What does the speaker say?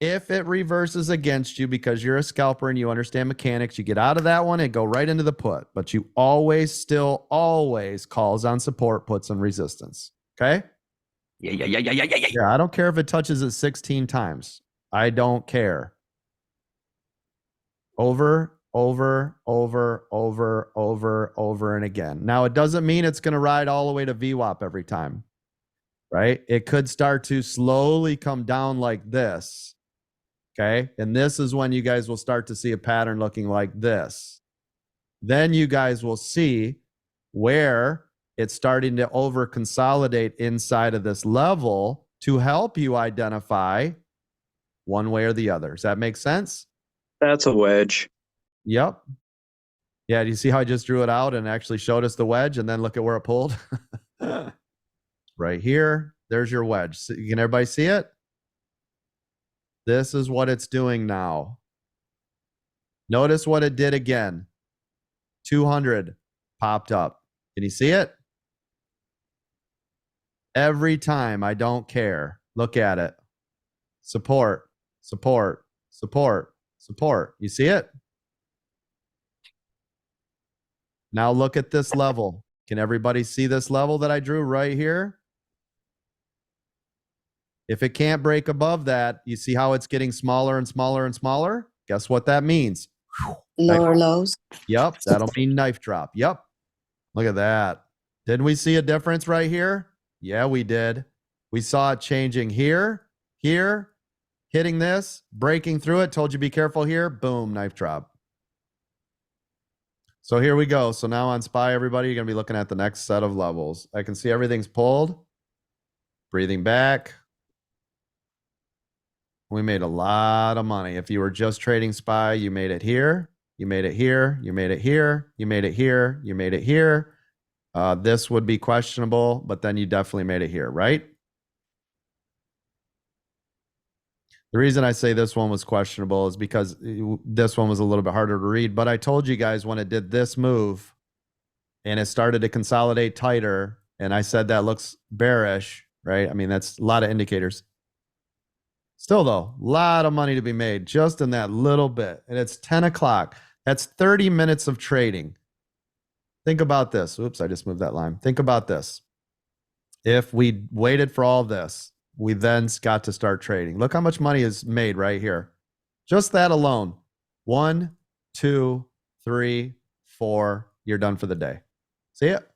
If it reverses against you because you're a scalper and you understand mechanics, you get out of that one and go right into the put. But you always calls on support, puts, and resistance. Okay? Yeah, I don't care if it touches it 16 times. I don't care. Over, and again. Now, it doesn't mean it's going to ride all the way to VWAP every time, right? It could start to slowly come down like this, okay? And this is when you guys will start to see a pattern looking like this. Then you guys will see where it's starting to over consolidate inside of this level to help you identify one way or the other. Does that make sense? That's a wedge. Yep. Yeah, do you see how I just drew it out and actually showed us the wedge and then look at where it pulled? Right here, there's your wedge. So, can everybody see it? This is what it's doing now. Notice what it did again. 200 popped up. Can you see it? Every time, I don't care. Look at it. Support, support, support, support. You see it? Now look at this level. Can everybody see this level that I drew right here? If it can't break above that, you see how it's getting smaller and smaller and smaller? Guess what that means? Lower lows. Yep, that'll mean knife drop. Yep. Look at that. Didn't we see a difference right here? Yeah, we did. We saw it changing here, here, hitting this, breaking through it. Told you be careful here. Boom, knife drop. So here we go. So now on SPY, everybody, you're going to be looking at the next set of levels. I can see everything's pulled. Breathing back. We made a lot of money. If you were just trading SPY, you made it here. You made it here. You made it here. You made it here. You made it here. This would be questionable, but then you definitely made it here, right? The reason I say this one was questionable is because this one was a little bit harder to read, but I told you guys when it did this move and it started to consolidate tighter, and I said that looks bearish, right? I mean, that's a lot of indicators. Still though, a lot of money to be made just in that little bit. And it's 10 o'clock. That's 30 minutes of trading. Think about this. Oops, I just moved that line. Think about this. If we waited for all this, we then got to start trading. Look how much money is made right here. Just that alone. 1, 2, 3, 4. You're done for the day. See it?